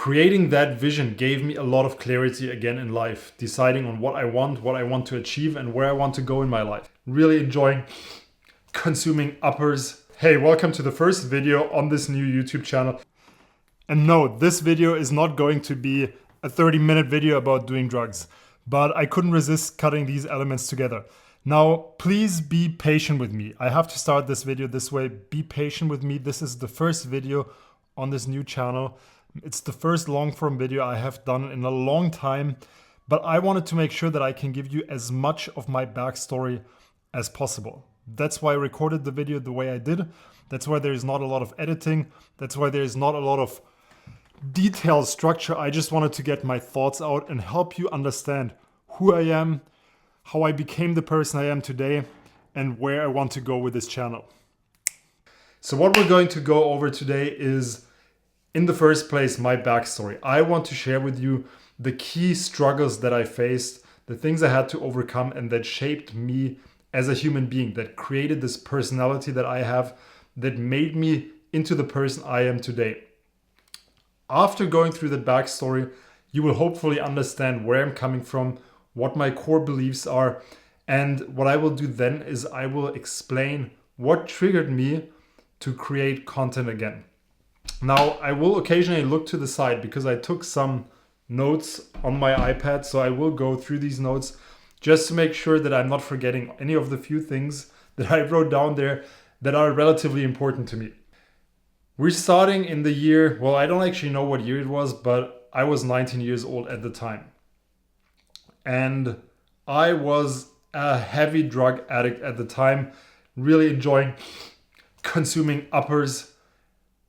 Creating that vision gave me a lot of clarity again in life, deciding on what I want to achieve, and where I want to go in my life. Really enjoying consuming uppers. Hey, welcome to the first video on this new YouTube channel. And no, this video is not going to be a 30-minute video about doing drugs, but I couldn't resist cutting these elements together. Now, please be patient with me. I have to start this video this way. Be patient with me. This is the first video on this new channel. It's the first long-form video I have done in a long time, but I wanted to make sure that I can give you as much of my backstory as possible. That's why I recorded the video the way I did. That's why there is not a lot of editing. That's why there is not a lot of detailed structure. I just wanted to get my thoughts out and help you understand who I am, how I became the person I am today, and where I want to go with this channel. So what we're going to go over today is, in the first place, my backstory. I want to share with you the key struggles that I faced, the things I had to overcome, and that shaped me as a human being, that created this personality that I have, that made me into the person I am today. After going through the backstory, you will hopefully understand where I'm coming from, what my core beliefs are, and what I will do then is I will explain what triggered me to create content again. Now, I will occasionally look to the side because I took some notes on my iPad, so I will go through these notes just to make sure that I'm not forgetting any of the few things that I wrote down there that are relatively important to me. We're starting in the year, well, I don't actually know what year it was, but I was 19 years old at the time. And I was a heavy drug addict at the time, really enjoying consuming uppers.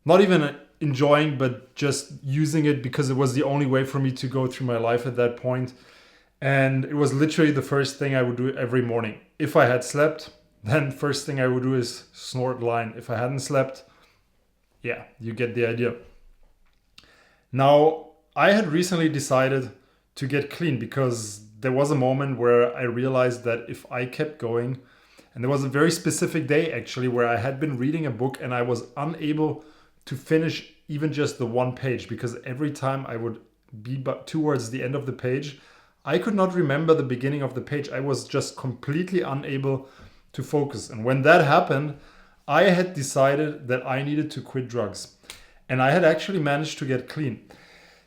Not even enjoying, but just using it because it was the only way for me to go through my life at that point. And it was literally the first thing I would do every morning. If I had slept, then first thing I would do is snort line. If I hadn't slept, yeah, you get the idea. Now, I had recently decided to get clean because there was a moment where I realized that if I kept going, and there was a very specific day actually where I had been reading a book and I was unable to finish even just the one page, because every time I would be towards the end of the page, I could not remember the beginning of the page. I was just completely unable to focus. And when that happened, I had decided that I needed to quit drugs. And I had actually managed to get clean.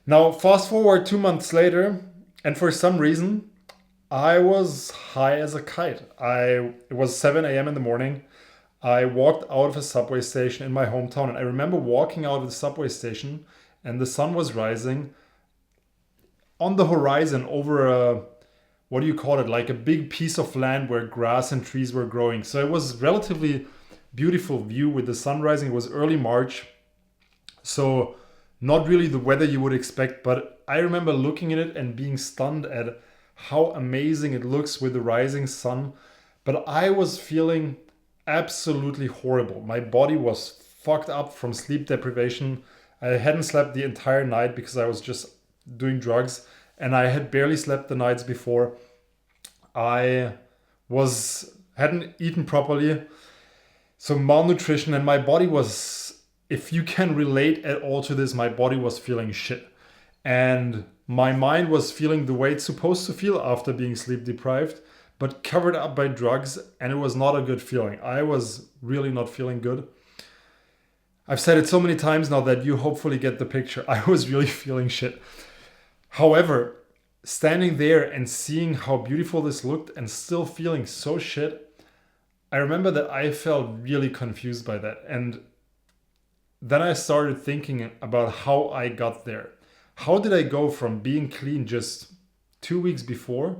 Now, fast forward 2 months later, and for some reason, I was high as a kite. It was 7 a.m. in the morning. I walked out of a subway station in my hometown, and I remember walking out of the subway station and the sun was rising on the horizon over a, what do you call it, like a big piece of land where grass and trees were growing. So it was relatively beautiful view with the sun rising. It was early March, so not really the weather you would expect, but I remember looking at it and being stunned at how amazing it looks with the rising sun. But I was feeling absolutely horrible. My body was fucked up from sleep deprivation. I hadn't slept the entire night because I was just doing drugs, and I had barely slept the nights before. I hadn't eaten properly, so malnutrition, and my body was, if you can relate at all to this, my body was feeling shit. And my mind was feeling the way it's supposed to feel after being sleep deprived, but covered up by drugs, and it was not a good feeling. I was really not feeling good. I've said it so many times now that you hopefully get the picture. I was really feeling shit. However, standing there and seeing how beautiful this looked and still feeling so shit, I remember that I felt really confused by that. And then I started thinking about how I got there. How did I go from being clean just 2 weeks before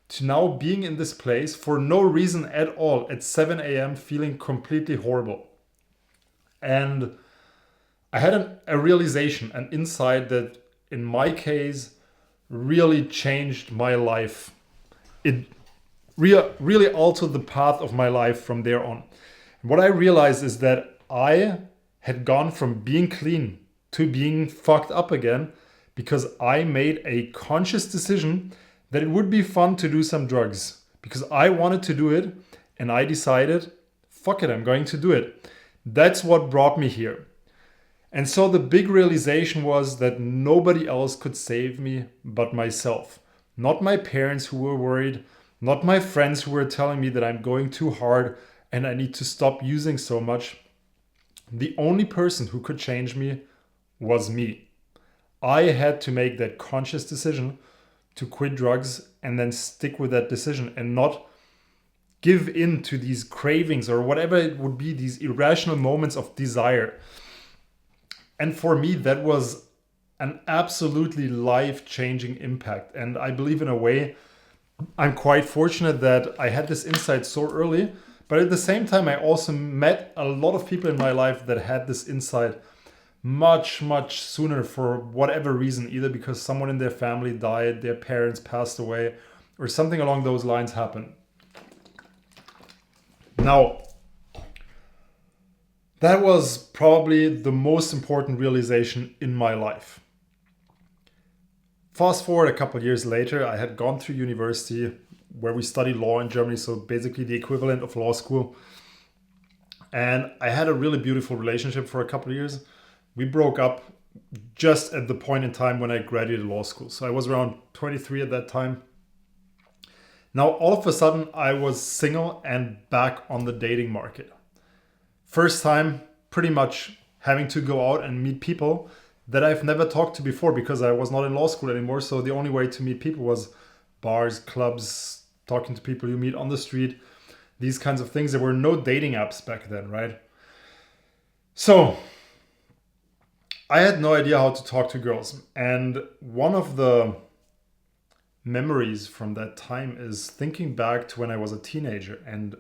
to now being in this place for no reason at all at 7 a.m. feeling completely horrible? And I had a realization, an insight that in my case really changed my life. It really altered the path of my life from there on. What I realized is that I had gone from being clean to being fucked up again because I made a conscious decision that it would be fun to do some drugs because I wanted to do it, and I decided, fuck it, I'm going to do it. That's what brought me here. And so the big realization was that nobody else could save me but myself. Not my parents who were worried, not my friends who were telling me that I'm going too hard and I need to stop using so much. The only person who could change me was me. I had to make that conscious decision to quit drugs and then stick with that decision and not give in to these cravings or whatever it would be, these irrational moments of desire. And for me, that was an absolutely life-changing impact. And I believe in a way, I'm quite fortunate that I had this insight so early. But at the same time, I also met a lot of people in my life that had this insight much, much sooner for whatever reason, either because someone in their family died, their parents passed away, or something along those lines happened. Now, that was probably the most important realization in my life. Fast forward a couple of years later, I had gone through university where we studied law in Germany, so basically the equivalent of law school. And I had a really beautiful relationship for a couple of years. We broke up just at the point in time when I graduated law school. So I was around 23 at that time. Now, all of a sudden, I was single and back on the dating market. First time, pretty much having to go out and meet people that I've never talked to before because I was not in law school anymore. So the only way to meet people was bars, clubs, talking to people you meet on the street, these kinds of things. There were no dating apps back then, right? So I had no idea how to talk to girls. And one of the memories from that time is thinking back to when I was a teenager. And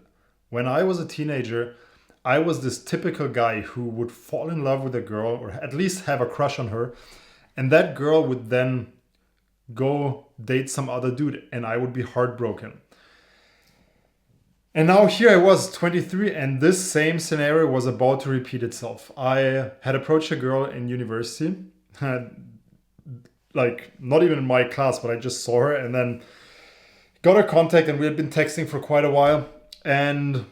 when I was a teenager, I was this typical guy who would fall in love with a girl or at least have a crush on her. And that girl would then go date some other dude and I would be heartbroken. And now here I was, 23, and this same scenario was about to repeat itself. I had approached a girl in university, like not even in my class, but I just saw her and then got her contact and we had been texting for quite a while. And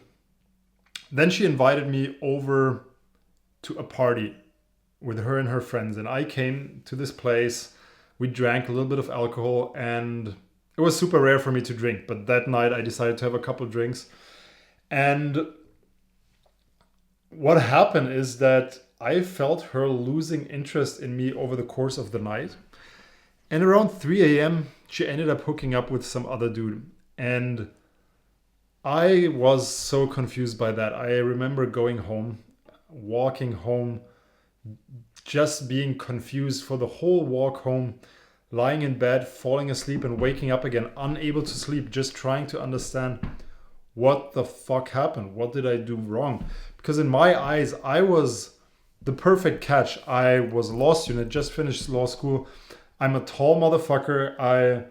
then she invited me over to a party with her and her friends. And I came to this place. We drank a little bit of alcohol and it was super rare for me to drink. But that night I decided to have a couple of drinks. And what happened is that I felt her losing interest in me over the course of the night. And around 3 a.m., she ended up hooking up with some other dude. And I was so confused by that. I remember going home, walking home, just being confused for the whole walk home, lying in bed, falling asleep and waking up again, unable to sleep, just trying to understand what the fuck happened. What did I do wrong? Because in my eyes, I was the perfect catch. I was a law student, just finished law school. I'm a tall motherfucker. I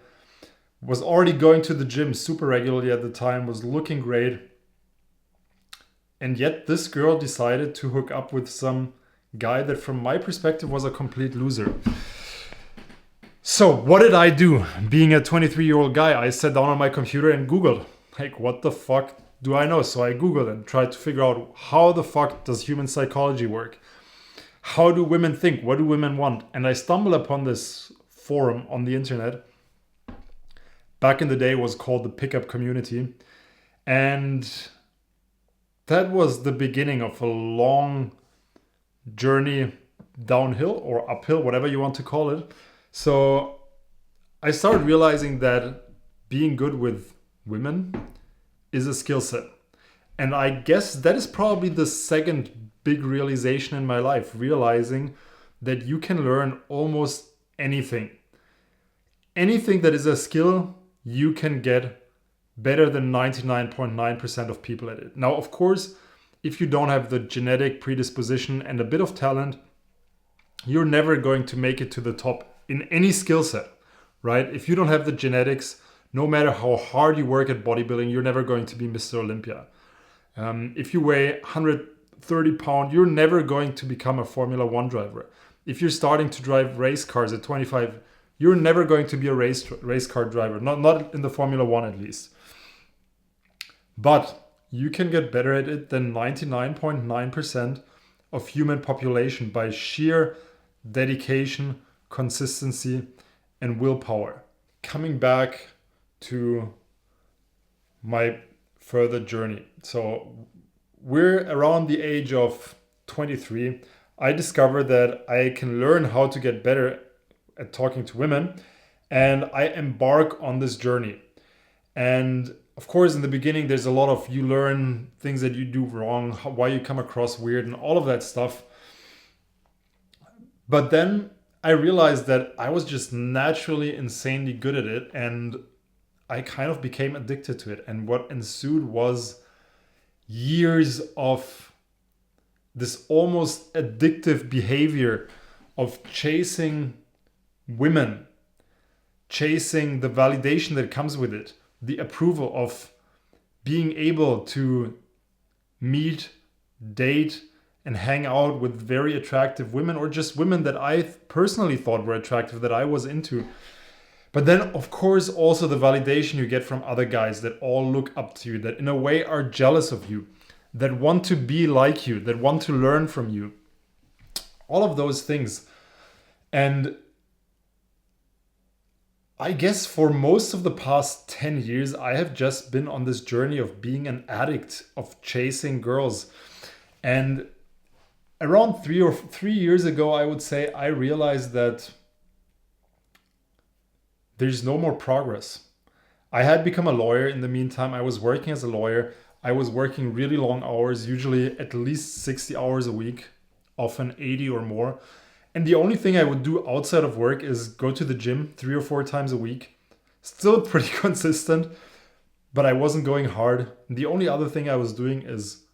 was already going to the gym super regularly at the time, was looking great. And yet this girl decided to hook up with some guy that from my perspective was a complete loser. So what did I do? Being a 23-year-old guy, I sat down on my computer and Googled, like, what the fuck do I know? So I Googled and tried to figure out how the fuck does human psychology work? How do women think? What do women want? And I stumbled upon this forum on the internet. Back in the day, it was called the Pickup Community. And that was the beginning of a long journey downhill or uphill, whatever you want to call it. So I started realizing that being good with women is a skill set. And I guess that is probably the second big realization in my life, realizing that you can learn almost anything. Anything that is a skill, you can get better than 99.9% of people at it. Now, of course, if you don't have the genetic predisposition and a bit of talent, you're never going to make it to the top in any skill set, right? If you don't have the genetics, no matter how hard you work at bodybuilding, you're never going to be Mr. Olympia. If you weigh 130 pounds, you're never going to become a Formula One driver. If you're starting to drive race cars at 25, you're never going to be a race car driver, not in the Formula One at least. But you can get better at it than 99.9% of human population by sheer dedication, consistency, and willpower. Coming back to my further journey. So we're around the age of 23. I discovered that I can learn how to get better at talking to women, and I embark on this journey. And of course, in the beginning, there's a lot of you learn things that you do wrong, why you come across weird, and all of that stuff. But then I realized that I was just naturally insanely good at it, and I kind of became addicted to it. And what ensued was years of this almost addictive behavior of chasing women, chasing the validation that comes with it, the approval of being able to meet, date, and hang out with very attractive women, or just women that I personally thought were attractive, that I was into. But then, of course, also the validation you get from other guys that all look up to you, that in a way are jealous of you, that want to be like you, that want to learn from you. All of those things. And I guess for most of the past 10 years, I have just been on this journey of being an addict, of chasing girls. And around 3 years ago, I would say, I realized that there's no more progress. I had become a lawyer in the meantime. I was working as a lawyer. I was working really long hours, usually at least 60 hours a week, often 80 or more. And the only thing I would do outside of work is go to the gym 3 or 4 times a week. Still pretty consistent, but I wasn't going hard. The only other thing I was doing is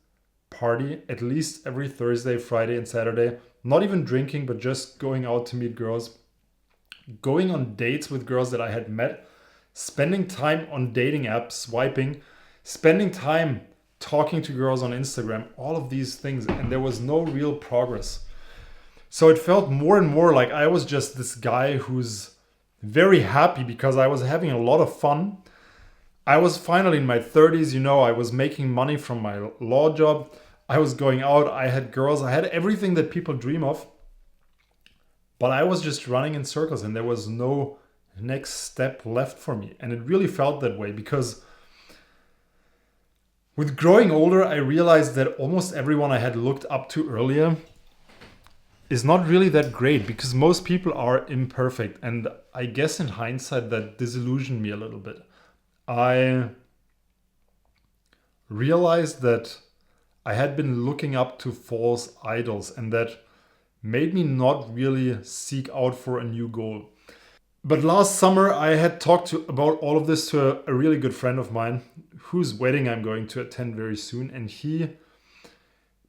party at least every Thursday, Friday, and Saturday. Not even drinking, but just going out to meet girls, going on dates with girls that I had met, spending time on dating apps, swiping, spending time talking to girls on Instagram, all of these things, and there was no real progress. So it felt more and more like I was just this guy who's very happy because I was having a lot of fun. I was finally in my 30s, I was making money from my law job. I was going out, I had girls, I had everything that people dream of. But I was just running in circles and there was no next step left for me. And it really felt that way because with growing older, I realized that almost everyone I had looked up to earlier is not really that great because most people are imperfect. And I guess in hindsight, that disillusioned me a little bit. I realized that I had been looking up to false idols and that made me not really seek out for a new goal. But last summer, I had talked about all of this to a really good friend of mine whose wedding I'm going to attend very soon. And he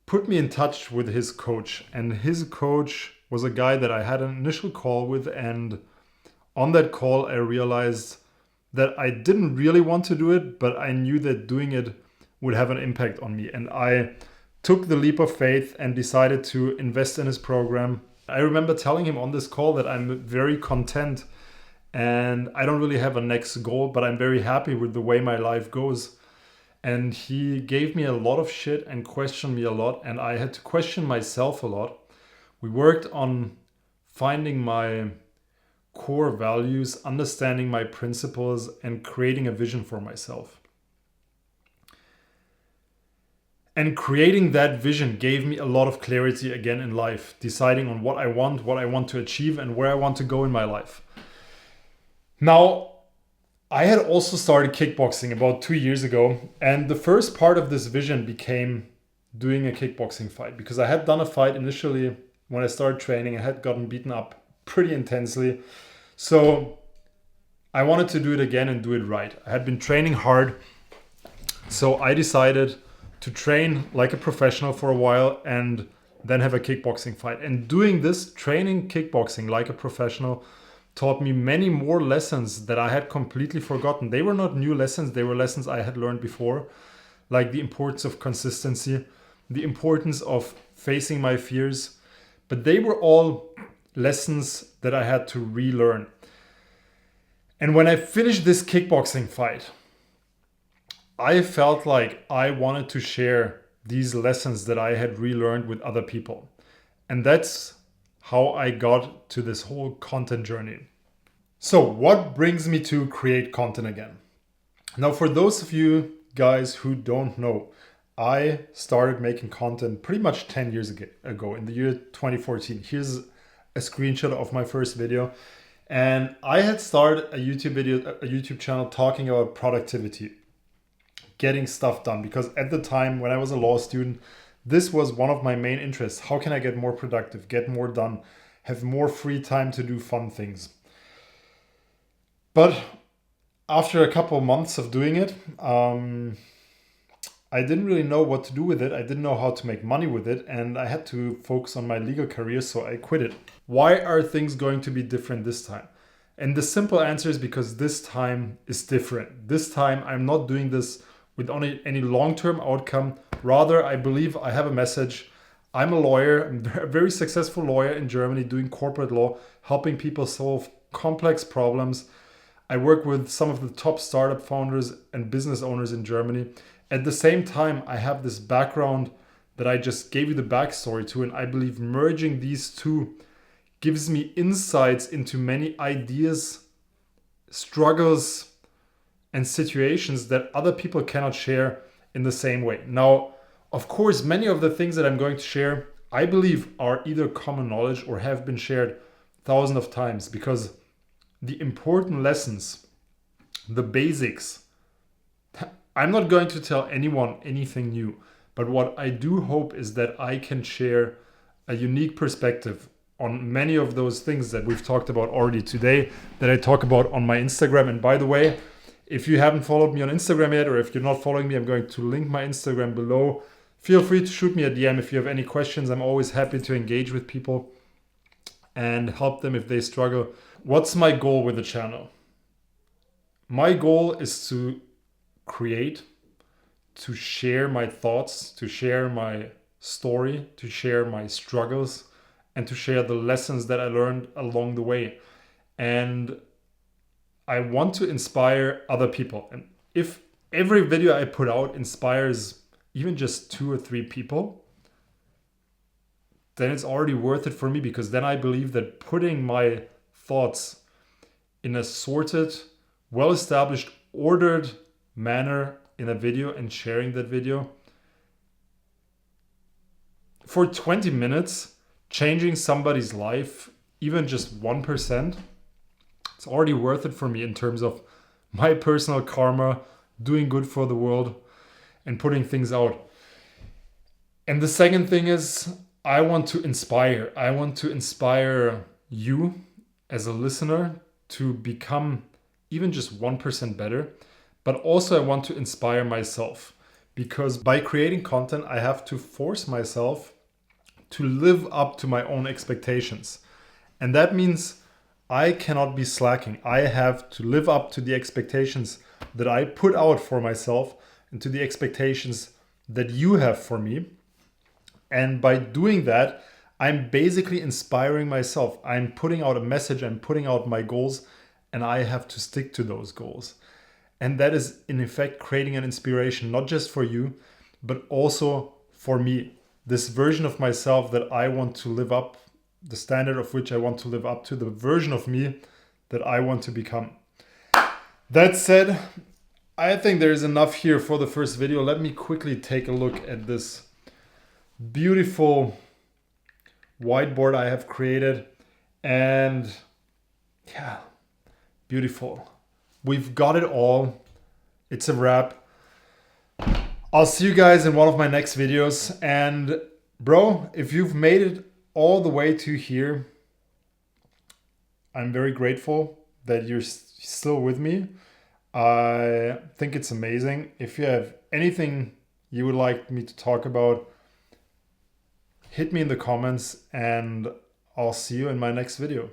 put me in touch with his coach. And his coach was a guy that I had an initial call with. And on that call, I realized that I didn't really want to do it, but I knew that doing it would have an impact on me. And I took the leap of faith and decided to invest in his program. I remember telling him on this call that I'm very content and I don't really have a next goal, but I'm very happy with the way my life goes. And he gave me a lot of shit and questioned me a lot, and I had to question myself a lot. We worked on finding my core values, understanding my principles, and creating a vision for myself. And creating that vision gave me a lot of clarity again in life, deciding on what I want to achieve, and where I want to go in my life. Now, I had also started kickboxing about 2 years ago, and the first part of this vision became doing a kickboxing fight because I had done a fight initially when I started training. I had gotten beaten up pretty intensely. So I wanted to do it again and do it right. I had been training hard, so I decided to train like a professional for a while and then have a kickboxing fight. And doing this, training kickboxing like a professional, taught me many more lessons that I had completely forgotten. They were not new lessons, they were lessons I had learned before, like the importance of consistency, the importance of facing my fears. But they were all lessons that I had to relearn. And when I finished this kickboxing fight, I felt like I wanted to share these lessons that I had relearned with other people. And that's how I got to this whole content journey. So what brings me to create content again? Now, for those of you guys who don't know, I started making content pretty much 10 years ago in the year 2014. Here's a screenshot of my first video. And I had started a YouTube channel talking about productivity, getting stuff done, because at the time when I was a law student, this was one of my main interests. How can I get more productive, get more done, have more free time to do fun things? But after a couple of months of doing it, I didn't really know what to do with it. I didn't know how to make money with it, and I had to focus on my legal career, so I quit it. Why are things going to be different this time? And the simple answer is because this time is different. This time I'm not doing this with any long-term outcome. Rather, I believe I have a message. I'm a lawyer, I'm a very successful lawyer in Germany doing corporate law, helping people solve complex problems. I work with some of the top startup founders and business owners in Germany. At the same time, I have this background that I just gave you the backstory to, and I believe merging these two gives me insights into many ideas, struggles, and situations that other people cannot share in the same way. Now, of course, many of the things that I'm going to share, I believe are either common knowledge or have been shared thousands of times, because the important lessons, the basics, I'm not going to tell anyone anything new, but what I do hope is that I can share a unique perspective on many of those things that we've talked about already today, that I talk about on my Instagram. And by the way, if you haven't followed me on Instagram yet, or if you're not following me, I'm going to link my Instagram below. Feel free to shoot me a DM if you have any questions. I'm always happy to engage with people and help them if they struggle. What's my goal with the channel? My goal is to create, to share my thoughts, to share my story, to share my struggles, and to share the lessons that I learned along the way. And I want to inspire other people. And if every video I put out inspires even just 2 or 3 people, then it's already worth it for me, because then I believe that putting my thoughts in a sorted, well-established, ordered manner in a video and sharing that video for 20 minutes, changing somebody's life, even just 1%, it's already worth it for me in terms of my personal karma, doing good for the world and putting things out. And the second thing is, I want to inspire. I want to inspire you as a listener to become even just 1% better. But also I want to inspire myself, because by creating content, I have to force myself to live up to my own expectations. And that means I cannot be slacking. I have to live up to the expectations that I put out for myself and to the expectations that you have for me. And by doing that, I'm basically inspiring myself. I'm putting out a message, I'm putting out my goals, and I have to stick to those goals. And that is in effect creating an inspiration, not just for you, but also for me. This version of myself that I want to live up, the standard of which I want to live up to, the version of me that I want to become. That said, I think there is enough here for the first video. Let me quickly take a look at this beautiful whiteboard I have created. And yeah, beautiful. We've got it all. It's a wrap. I'll see you guys in one of my next videos. And bro, if you've made it all the way to here, I'm very grateful that you're still with me. I think it's amazing. If you have anything you would like me to talk about, hit me in the comments and I'll see you in my next video.